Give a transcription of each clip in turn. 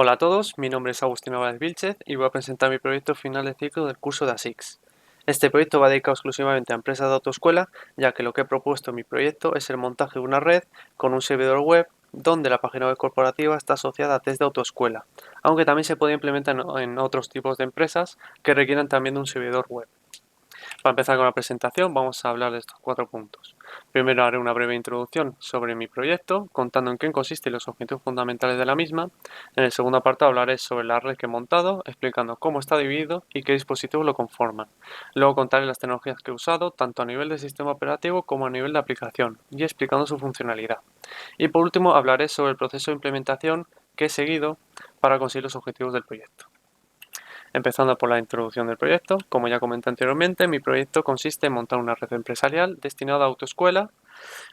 Hola a todos, mi nombre es Agustín Álvarez Vilchez y voy a presentar mi proyecto final de ciclo del curso de ASICS. Este proyecto va dedicado exclusivamente a empresas de autoescuela, ya que lo que he propuesto en mi proyecto es el montaje de una red con un servidor web donde la página web corporativa está asociada a test de autoescuela, aunque también se puede implementar en otros tipos de empresas que requieran también de un servidor web. Para empezar con la presentación, vamos a hablar de estos 4 puntos. Primero haré una breve introducción sobre mi proyecto, contando en qué consiste y los objetivos fundamentales de la misma. En el segundo apartado hablaré sobre la red que he montado, explicando cómo está dividido y qué dispositivos lo conforman. Luego contaré las tecnologías que he usado, tanto a nivel de sistema operativo como a nivel de aplicación, y explicando su funcionalidad. Y por último hablaré sobre el proceso de implementación que he seguido para conseguir los objetivos del proyecto. Empezando por la introducción del proyecto, como ya comenté anteriormente, mi proyecto consiste en montar una red empresarial destinada a autoescuela,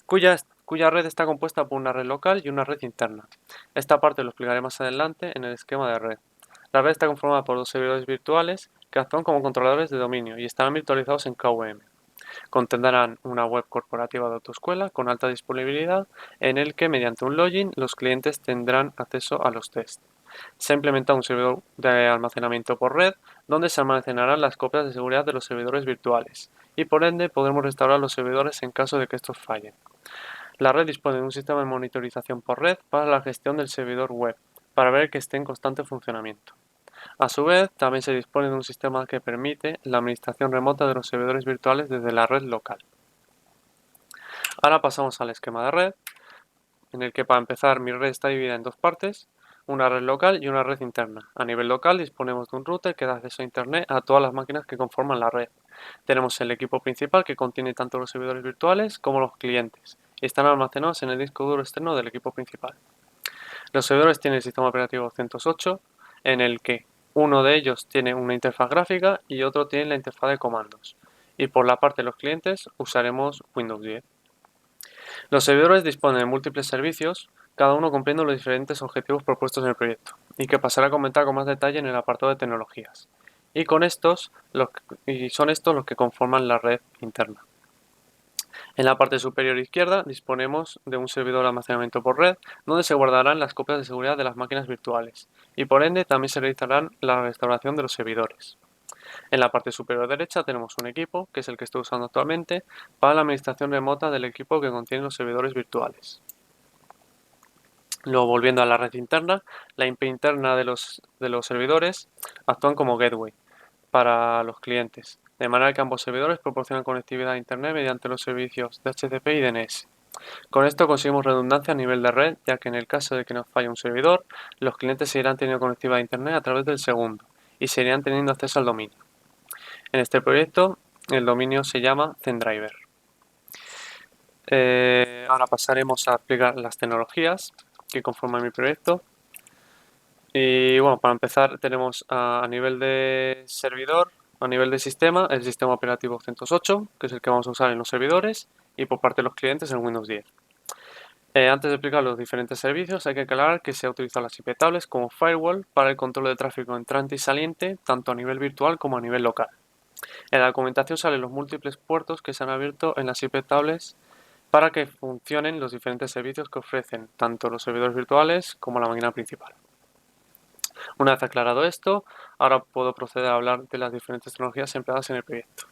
cuya red está compuesta por una red local y una red interna. Esta parte lo explicaré más adelante en el esquema de red. La red está conformada por 2 servidores virtuales que actúan como controladores de dominio y estarán virtualizados en KVM. Contendrán una web corporativa de autoescuela con alta disponibilidad en el que mediante un login los clientes tendrán acceso a los tests. Se ha implementado un servidor de almacenamiento por red donde se almacenarán las copias de seguridad de los servidores virtuales y por ende podremos restaurar los servidores en caso de que estos fallen. La red dispone de un sistema de monitorización por red para la gestión del servidor web, para ver que esté en constante funcionamiento. A su vez, también se dispone de un sistema que permite la administración remota de los servidores virtuales desde la red local. Ahora pasamos al esquema de red, en el que para empezar mi red está dividida en 2 partes, una red local y una red interna. A nivel local disponemos de un router que da acceso a Internet a todas las máquinas que conforman la red. Tenemos el equipo principal que contiene tanto los servidores virtuales como los clientes y están almacenados en el disco duro externo del equipo principal. Los servidores tienen el sistema operativo CentOS 8, en el que uno de ellos tiene una interfaz gráfica y otro tiene la interfaz de comandos. Y por la parte de los clientes usaremos Windows 10. Los servidores disponen de múltiples servicios, cada uno cumpliendo los diferentes objetivos propuestos en el proyecto, y que pasaré a comentar con más detalle en el apartado de tecnologías. Y son estos los que conforman la red interna. En la parte superior izquierda disponemos de un servidor de almacenamiento por red, donde se guardarán las copias de seguridad de las máquinas virtuales, y por ende también se realizarán la restauración de los servidores. En la parte superior derecha tenemos un equipo, que es el que estoy usando actualmente, para la administración remota del equipo que contiene los servidores virtuales. Luego, volviendo a la red interna, la IP interna de los servidores actúan como gateway para los clientes, de manera que ambos servidores proporcionan conectividad a Internet mediante los servicios DHCP y DNS. Con esto conseguimos redundancia a nivel de red, ya que en el caso de que nos falle un servidor, los clientes seguirán teniendo conectividad a Internet a través del segundo y seguirán teniendo acceso al dominio. En este proyecto, el dominio se llama Zendriver. Ahora pasaremos a explicar las tecnologías que conforman mi proyecto. Y bueno, para empezar tenemos a nivel de servidor, a nivel de sistema, el sistema operativo CentOS 8, que es el que vamos a usar en los servidores, y por parte de los clientes en Windows 10. Antes de explicar los diferentes servicios, hay que aclarar que se ha utilizado las IP tables como firewall para el control de tráfico entrante y saliente, tanto a nivel virtual como a nivel local. En la documentación salen los múltiples puertos que se han abierto en las IP tables para que funcionen los diferentes servicios que ofrecen tanto los servidores virtuales como la máquina principal. Una vez aclarado esto, ahora puedo proceder a hablar de las diferentes tecnologías empleadas en el proyecto.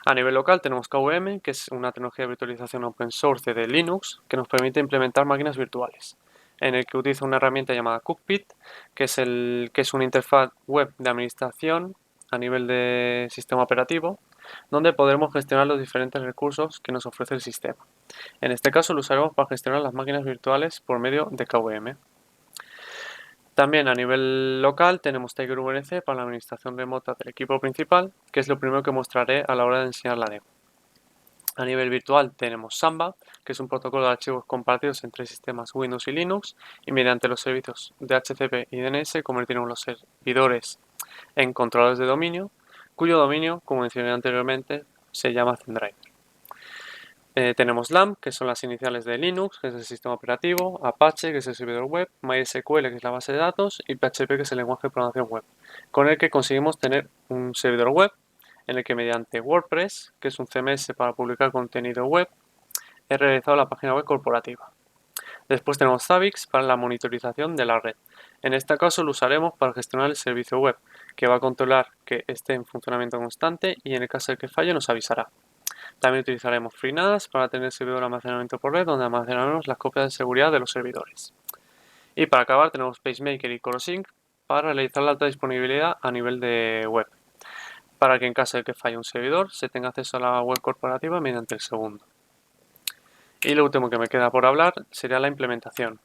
A nivel local tenemos KVM, que es una tecnología de virtualización open source de Linux que nos permite implementar máquinas virtuales, en el que utiliza una herramienta llamada Cockpit, que es una interfaz web de administración a nivel de sistema operativo, donde podremos gestionar los diferentes recursos que nos ofrece el sistema. En este caso lo usaremos para gestionar las máquinas virtuales por medio de KVM. También a nivel local tenemos TigerVNC para la administración remota del equipo principal, que es lo primero que mostraré a la hora de enseñar la demo. A nivel virtual tenemos Samba, que es un protocolo de archivos compartidos entre sistemas Windows y Linux, y mediante los servicios DHCP y DNS convertiremos los servidores en controladores de dominio, cuyo dominio, como mencioné anteriormente, se llama Zendriver. Tenemos LAMP, que son las iniciales de Linux, que es el sistema operativo, Apache, que es el servidor web, MySQL, que es la base de datos, y PHP, que es el lenguaje de programación web, con el que conseguimos tener un servidor web en el que mediante WordPress, que es un CMS para publicar contenido web, he realizado la página web corporativa. Después tenemos Zabbix para la monitorización de la red. En este caso lo usaremos para gestionar el servicio web, que va a controlar que esté en funcionamiento constante y en el caso de que falle nos avisará. También utilizaremos FreeNAS para tener servidor de almacenamiento por red, donde almacenaremos las copias de seguridad de los servidores. Y para acabar tenemos PaceMaker y CoroSync para realizar la alta disponibilidad a nivel de web, para que en caso de que falle un servidor se tenga acceso a la web corporativa mediante el segundo. Y lo último que me queda por hablar sería la implementación.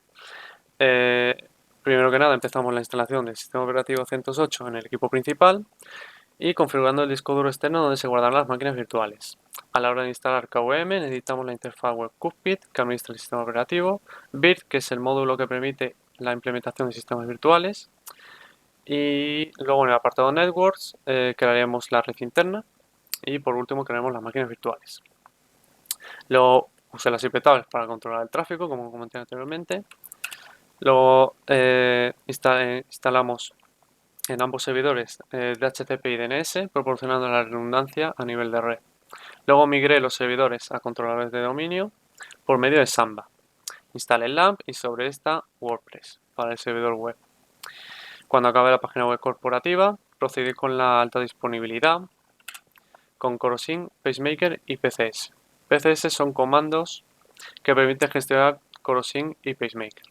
Primero que nada empezamos la instalación del sistema operativo CentOS 8 en el equipo principal y configurando el disco duro externo donde se guardan las máquinas virtuales. A la hora de instalar KVM necesitamos la interfaz web Cockpit que administra el sistema operativo, Virt, que es el módulo que permite la implementación de sistemas virtuales, y luego en el apartado Networks crearemos la red interna y por último crearemos las máquinas virtuales. Luego usé las IP tables para controlar el tráfico, como comenté anteriormente. Luego instalamos en ambos servidores DHCP y DNS, proporcionando la redundancia a nivel de red. Luego migré los servidores a controladores de dominio por medio de Samba. Instalé el LAMP y sobre esta WordPress para el servidor web. Cuando acabe la página web corporativa, procedí con la alta disponibilidad con CoroSync, PaceMaker y PCS. PCS son comandos que permiten gestionar CoroSync y PaceMaker.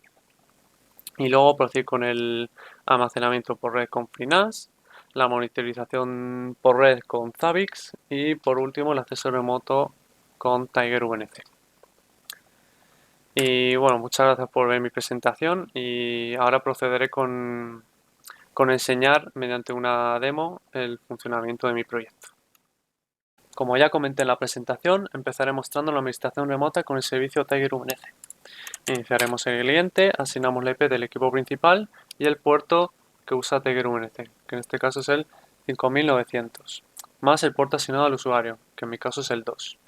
Y luego procedí con el almacenamiento por red con FreeNAS, la monitorización por red con Zabbix y por último el acceso remoto con TigerVNC. Y bueno, muchas gracias por ver mi presentación y ahora procederé con enseñar mediante una demo el funcionamiento de mi proyecto. Como ya comenté en la presentación, empezaré mostrando la administración remota con el servicio TigerVNC. Iniciaremos el cliente, asignamos la IP del equipo principal y el puerto que usa TigerVNC, que en este caso es el 5900, más el puerto asignado al usuario, que en mi caso es el 2.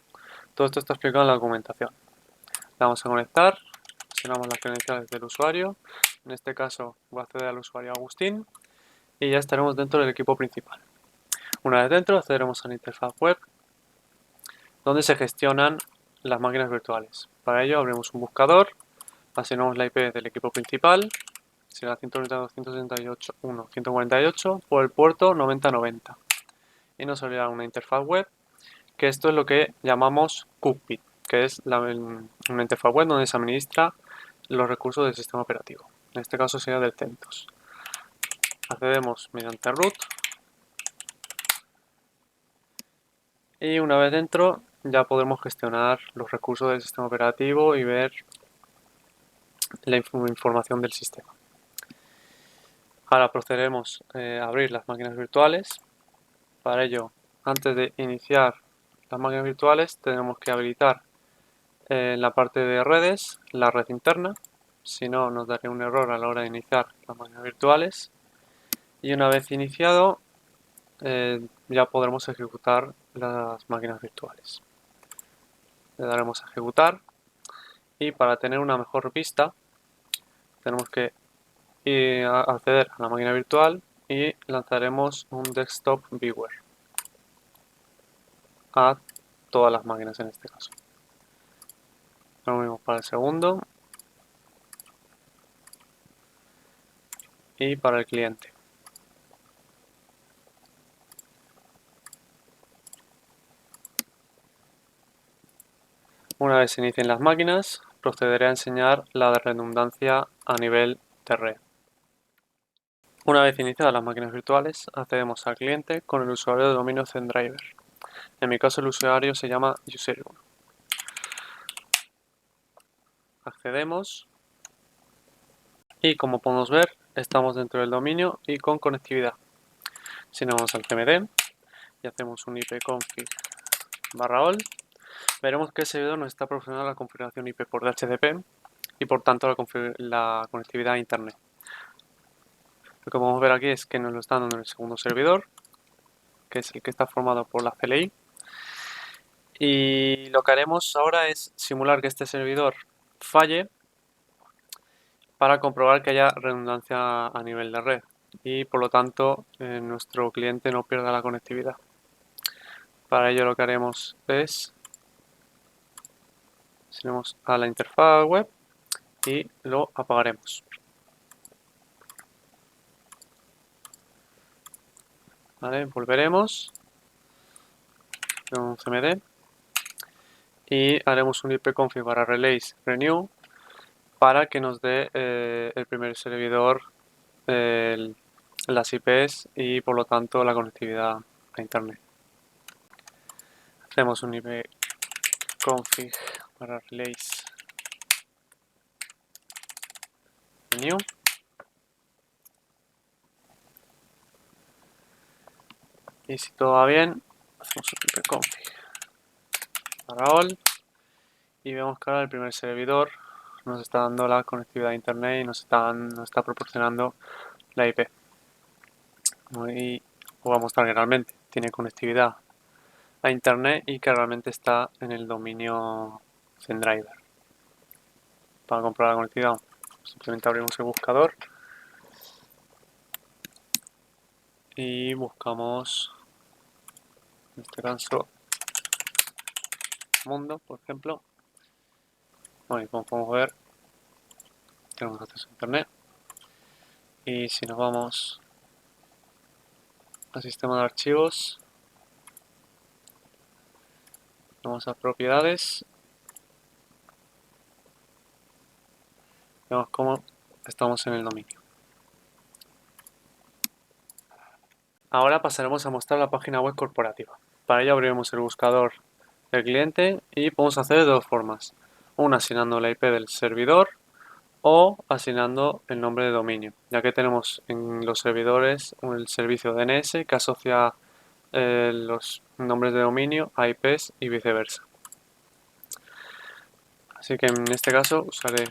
Todo esto está explicado en la documentación. Le vamos a conectar, asignamos las credenciales del usuario, en este caso voy a acceder al usuario Agustín y ya estaremos dentro del equipo principal. Una vez dentro accederemos a la interfaz web donde se gestionan las máquinas virtuales. Para ello abrimos un buscador, asignamos la IP del equipo principal, será 192.168.1.148 por el puerto 9090 y nos abrirá una interfaz web, que esto es lo que llamamos Cockpit, que es una interfaz web donde se administra los recursos del sistema operativo. En este caso sería del CentOS. Accedemos mediante root y una vez dentro ya podremos gestionar los recursos del sistema operativo y ver la información del sistema. Ahora procederemos a abrir las máquinas virtuales. Para ello, antes de iniciar las máquinas virtuales, tenemos que habilitar en la parte de redes la red interna. Si no, nos daría un error a la hora de iniciar las máquinas virtuales. Y una vez iniciado, ya podremos ejecutar las máquinas virtuales. Le daremos a ejecutar y para tener una mejor vista tenemos que acceder a la máquina virtual y lanzaremos un desktop viewer a todas las máquinas en este caso. Lo mismo para el segundo y para el cliente. Una vez se inicien las máquinas, procederé a enseñar la redundancia a nivel de red. Una vez iniciadas las máquinas virtuales, accedemos al cliente con el usuario de dominio ZenDriver. En mi caso el usuario se llama user1. Accedemos y como podemos ver estamos dentro del dominio y con conectividad. Si nos vamos al cmd y hacemos un ipconfig/all, veremos que el servidor nos está proporcionando la configuración IP por DHCP y por tanto la conectividad a internet. Lo que podemos ver aquí es que nos lo está dando en el segundo servidor, que es el que está formado por la CLI. Y lo que haremos ahora es simular que este servidor falle para comprobar que haya redundancia a nivel de red y por lo tanto nuestro cliente no pierda la conectividad. Para ello lo que haremos es iremos a la interfaz web y lo apagaremos. Vale, volveremos con cmd y haremos un ipconfig barra relays renew para que nos dé el primer servidor las IPs y por lo tanto la conectividad a internet. Hacemos un ipconfig barra relays renew y si todo va bien hacemos un ipconfig barra all y vemos que ahora el primer servidor nos está dando la conectividad a internet y nos está proporcionando la IP. Y os va a mostrar que realmente tiene conectividad a internet y que realmente está en el dominio Zendriver. Para comprobar la conectividad simplemente abrimos el buscador y buscamos, en este caso, mundo, por ejemplo. Bueno, y como podemos ver, tenemos acceso a internet. Y si nos vamos al sistema de archivos, vamos a propiedades, vemos cómo estamos en el dominio. Ahora pasaremos a mostrar la página web corporativa. Para ello abriremos el buscador del cliente y podemos hacer de dos formas. Una asignando la IP del servidor o asignando el nombre de dominio, ya que tenemos en los servidores el servicio DNS que asocia los nombres de dominio a IPs y viceversa. Así que en este caso usaré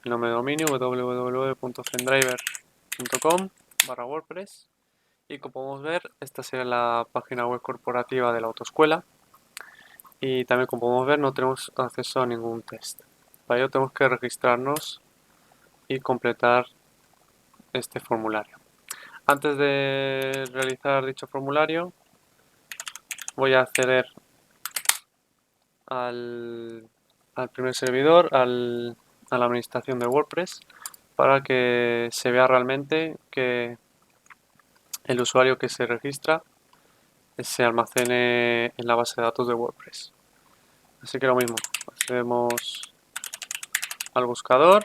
el nombre de dominio www.zendriver.com/WordPress y como podemos ver esta sería la página web corporativa de la autoescuela y también como podemos ver no tenemos acceso a ningún test. Para ello tenemos que registrarnos y completar este formulario. Antes de realizar dicho formulario voy a acceder al primer servidor, a la administración de WordPress, para que se vea realmente que el usuario que se registra se almacene en la base de datos de WordPress. Así que lo mismo, accedemos al buscador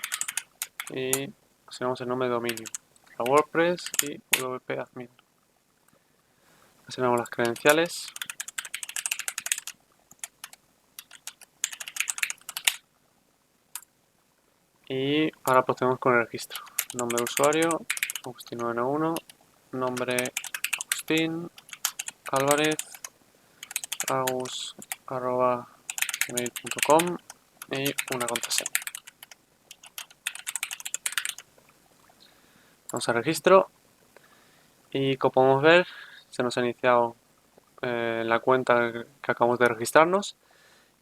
y asignamos el nombre de dominio a WordPress y wp-admin. Asignamos las credenciales. Y ahora procedemos con el registro. Nombre de usuario, Agustin991, nombre Agustín, Álvarez, agus@gmail.com y una contraseña. Vamos a registro y como podemos ver se nos ha iniciado la cuenta que acabamos de registrarnos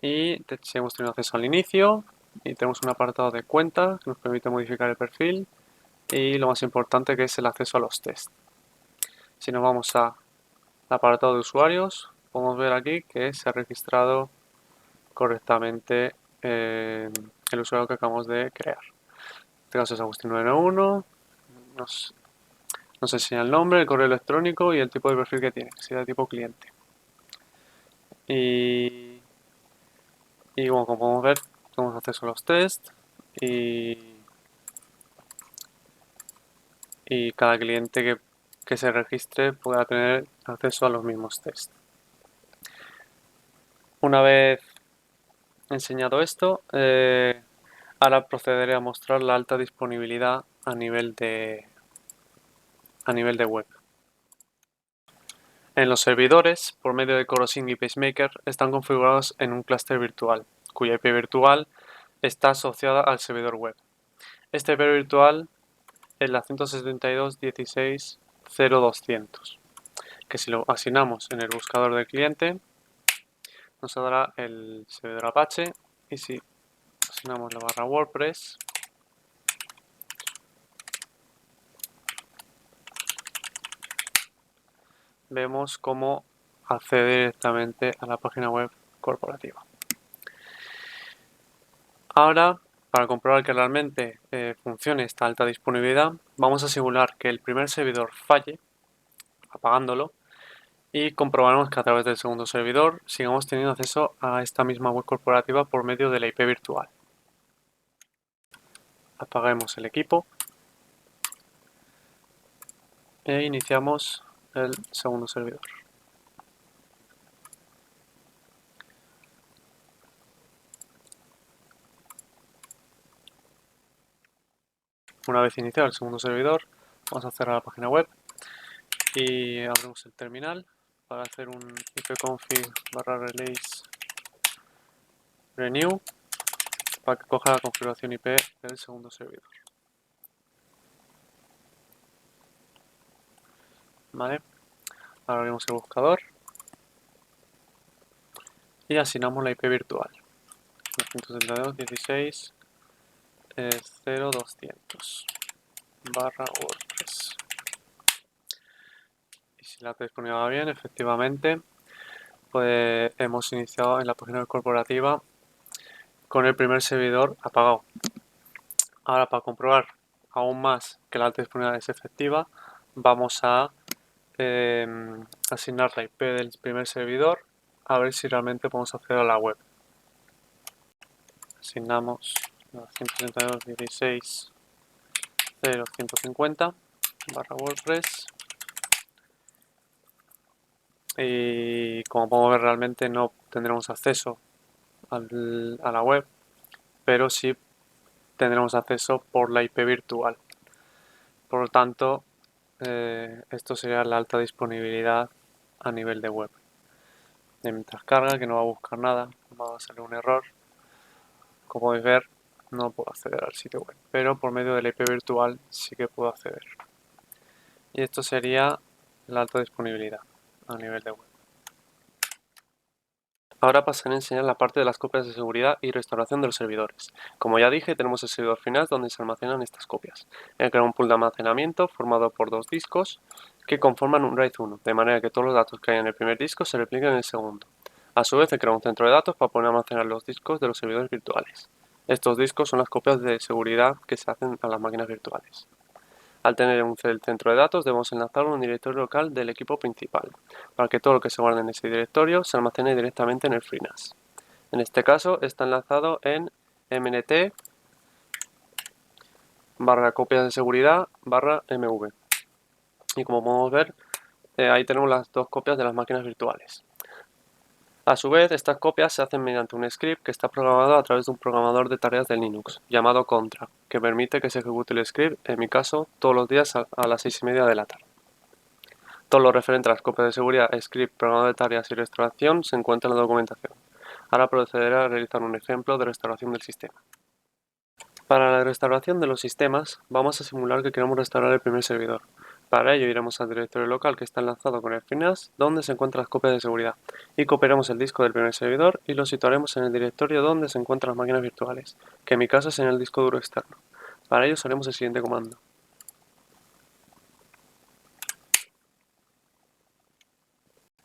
y si hemos tenido acceso al inicio y tenemos un apartado de cuenta que nos permite modificar el perfil y lo más importante que es el acceso a los tests. Si nos vamos al apartado de usuarios podemos ver aquí que se ha registrado correctamente el usuario que acabamos de crear. En este caso es Agustin991, nos enseña el nombre, el correo electrónico y el tipo de perfil que tiene, que sería de tipo cliente. Y bueno, como podemos ver, tenemos acceso a los tests y cada cliente que se registre podrá tener acceso a los mismos tests. Una vez enseñado esto, ahora procederé a mostrar la alta disponibilidad a nivel de web. En los servidores, por medio de CoroSync y PaceMaker, están configurados en un clúster virtual, cuya IP virtual está asociada al servidor web. Esta IP virtual es la 172.16.0.200, que si lo asignamos en el buscador del cliente, nos dará el servidor Apache, y si asignamos la barra WordPress, vemos cómo acceder directamente a la página web corporativa. Ahora Para comprobar que realmente funcione esta alta disponibilidad, vamos a simular que el primer servidor falle, apagándolo, y comprobaremos que a través del segundo servidor sigamos teniendo acceso a esta misma web corporativa por medio de la IP virtual. Apaguemos el equipo e iniciamos el segundo servidor. Una vez iniciado el segundo servidor, vamos a cerrar la página web y abrimos el terminal para hacer un ipconfig/release renew para que coja la configuración IP del segundo servidor. Vale, ahora abrimos el buscador y asignamos la IP virtual 272.16.0.200 /WordPress. Y si la disponible va bien, efectivamente, pues hemos iniciado en la página corporativa con el primer servidor apagado. Ahora, para comprobar aún más que la alta disponibilidad es efectiva, vamos a asignar la IP del primer servidor a ver si realmente podemos acceder a la web. Asignamos 162.16.0.150 /WordPress y como podemos ver realmente no tendremos acceso a la web, pero sí tendremos acceso por la IP virtual. Por lo tanto, esto sería la alta disponibilidad a nivel de web. Y mientras carga, que no va a buscar nada, va a salir un error. Como podéis ver, no puedo acceder al sitio web, pero por medio de la IP virtual sí que puedo acceder. Y esto sería la alta disponibilidad a nivel de web. Ahora pasaré a enseñar la parte de las copias de seguridad y restauración de los servidores. Como ya dije, tenemos el servidor final donde se almacenan estas copias. He creado un pool de almacenamiento formado por dos discos que conforman un RAID 1, de manera que todos los datos que hay en el primer disco se repliquen en el segundo. A su vez, he creado un centro de datos para poder almacenar los discos de los servidores virtuales. Estos discos son las copias de seguridad que se hacen a las máquinas virtuales. Al tener un centro de datos debemos enlazarlo a un directorio local del equipo principal, para que todo lo que se guarde en ese directorio se almacene directamente en el FreeNAS. En este caso está enlazado en mnt /copias de seguridad /mv. Y como podemos ver, ahí tenemos las dos copias de las máquinas virtuales. A su vez, estas copias se hacen mediante un script que está programado a través de un programador de tareas de Linux, llamado Contra, que permite que se ejecute el script, en mi caso, todos los días a las 6:30 de la tarde. Todo lo referente a las copias de seguridad, script, programa de tareas y restauración se encuentra en la documentación. Ahora procederé a realizar un ejemplo de restauración del sistema. Para la restauración de los sistemas, vamos a simular que queremos restaurar el primer servidor. Para ello iremos al directorio local que está enlazado con el FreeNAS, donde se encuentran las copias de seguridad, y copiaremos el disco del primer servidor y lo situaremos en el directorio donde se encuentran las máquinas virtuales, que en mi caso es en el disco duro externo. Para ello usaremos el siguiente comando.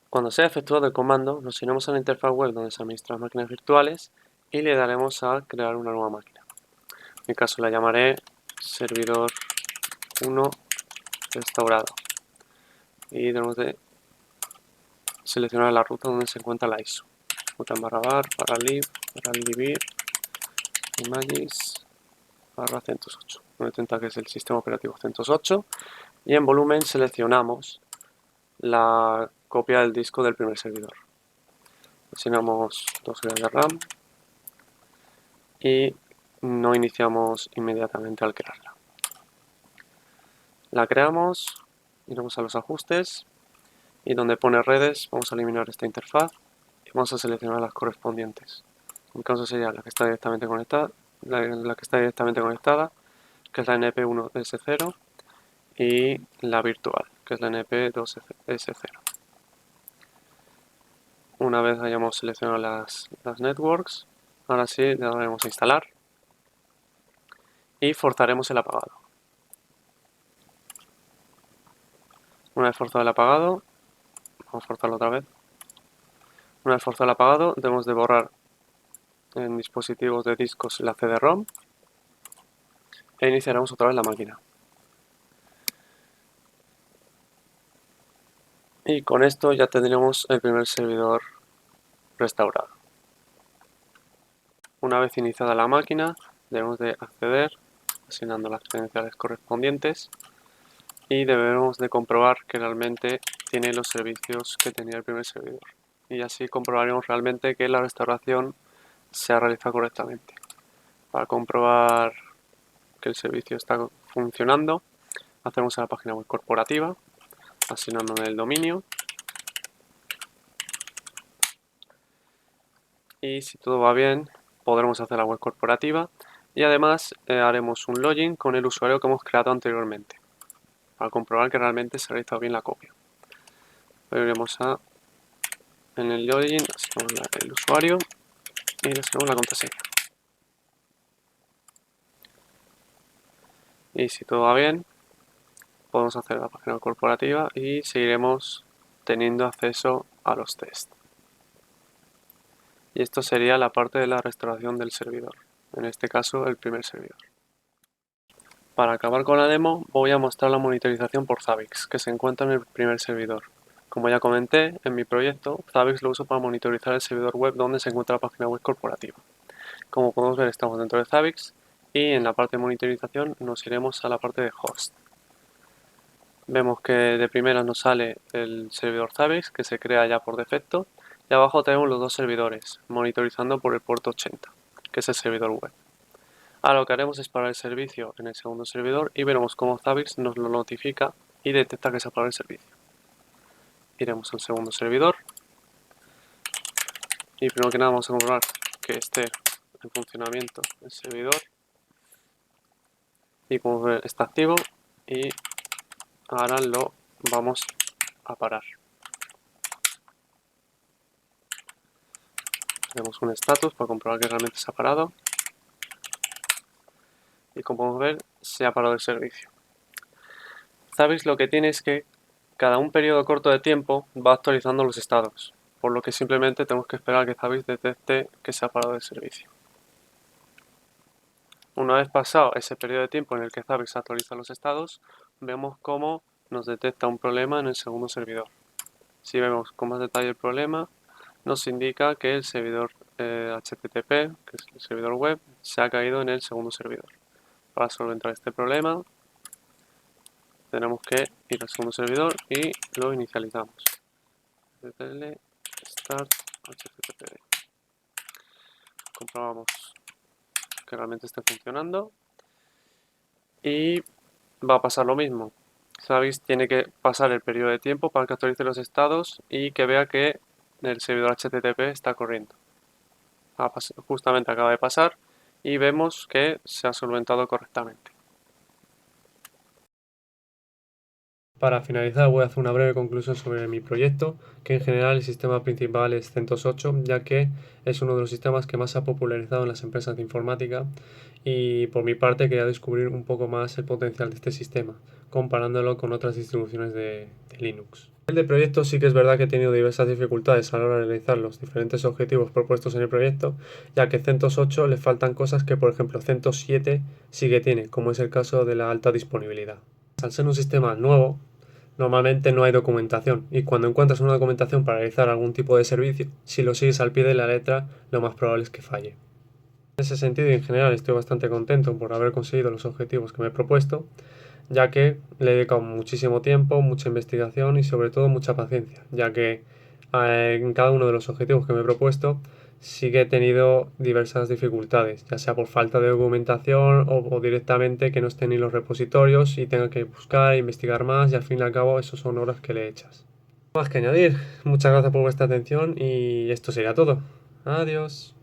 Cuando sea efectuado el comando, nos iremos a la interfaz web donde se administran las máquinas virtuales y le daremos a crear una nueva máquina. En mi caso la llamaré servidor 1 restaurado y tenemos de seleccionar la ruta donde se encuentra la ISO. Ruta en /var, /lib, /libir, images, /CentOS 8. 130 que es el sistema operativo CentOS 8 y en volumen seleccionamos la copia del disco del primer servidor. Asignamos 2 GB de RAM y no iniciamos inmediatamente al crearla. La creamos, iremos a los ajustes y donde pone redes vamos a eliminar esta interfaz y vamos a seleccionar las correspondientes. En mi caso sería la que está directamente conectada, que es la NP1S0 y la virtual, que es la NP2S0. Una vez hayamos seleccionado las networks, ahora sí le daremos a instalar y forzaremos el apagado. Una vez forzado el apagado, vamos a forzarlo otra vez. Una vez forzado el apagado, debemos de borrar en dispositivos de discos la CD-ROM e iniciaremos otra vez la máquina. Y con esto ya tendremos el primer servidor restaurado. Una vez iniciada la máquina, debemos de acceder asignando las credenciales correspondientes y debemos de comprobar que realmente tiene los servicios que tenía el primer servidor. Y así comprobaremos realmente que la restauración se ha realizado correctamente. Para comprobar que el servicio está funcionando, hacemos a la página web corporativa, asignándole el dominio. Y si todo va bien, podremos hacer la web corporativa y además haremos un login con el usuario que hemos creado anteriormente para comprobar que realmente se ha realizado bien la copia. Iremos en el login, asignamos el usuario y le asignamos la contraseña. Y si todo va bien, podemos hacer la página corporativa y seguiremos teniendo acceso a los tests. Y esto sería la parte de la restauración del servidor, en este caso el primer servidor. Para acabar con la demo voy a mostrar la monitorización por Zabbix, que se encuentra en el primer servidor. Como ya comenté, en mi proyecto, Zabbix lo uso para monitorizar el servidor web donde se encuentra la página web corporativa. Como podemos ver, estamos dentro de Zabbix y en la parte de monitorización nos iremos a la parte de host. Vemos que de primera nos sale el servidor Zabbix, que se crea ya por defecto, y abajo tenemos los dos servidores, monitorizando por el puerto 80, que es el servidor web. Ahora lo que haremos es parar el servicio en el segundo servidor y veremos cómo Zabbix nos lo notifica y detecta que se ha parado el servicio. Iremos al segundo servidor y primero que nada vamos a comprobar que esté en funcionamiento el servidor y como ven está activo y ahora lo vamos a parar. Tenemos un status para comprobar que realmente se ha parado y como podemos ver se ha parado el servicio. Zabbix lo que tiene es que cada un periodo corto de tiempo va actualizando los estados, por lo que simplemente tenemos que esperar a que Zabbix detecte que se ha parado el servicio. Una vez pasado ese periodo de tiempo en el que Zabbix actualiza los estados, vemos cómo nos detecta un problema en el segundo servidor. Si vemos con más detalle el problema, nos indica que el servidor HTTP, que es el servidor web, se ha caído en el segundo servidor. Para solventar este problema, tenemos que ir al segundo servidor y lo inicializamos. Start HTTPD. Comprobamos que realmente esté funcionando y va a pasar lo mismo. Zabbix tiene que pasar el periodo de tiempo para que actualice los estados y que vea que el servidor HTTP está corriendo. Justamente acaba de pasar y vemos que se ha solventado correctamente. Para finalizar voy a hacer una breve conclusión sobre mi proyecto, que en general el sistema principal es CentOS 8, ya que es uno de los sistemas que más se ha popularizado en las empresas de informática y por mi parte quería descubrir un poco más el potencial de este sistema, comparándolo con otras distribuciones de Linux. El de proyecto sí que es verdad que he tenido diversas dificultades a la hora de realizar los diferentes objetivos propuestos en el proyecto, ya que CentOS 8 le faltan cosas que por ejemplo CentOS 7 sí que tiene, como es el caso de la alta disponibilidad. Al ser un sistema nuevo, normalmente no hay documentación y cuando encuentras una documentación para realizar algún tipo de servicio, si lo sigues al pie de la letra, lo más probable es que falle. En ese sentido y en general estoy bastante contento por haber conseguido los objetivos que me he propuesto, ya que le he dedicado muchísimo tiempo, mucha investigación y sobre todo mucha paciencia, ya que en cada uno de los objetivos que me he propuesto sí que he tenido diversas dificultades, ya sea por falta de documentación o directamente que no estén en los repositorios y tenga que buscar e investigar más y al fin y al cabo eso son horas que le echas. No más que añadir, muchas gracias por vuestra atención y esto sería todo. Adiós.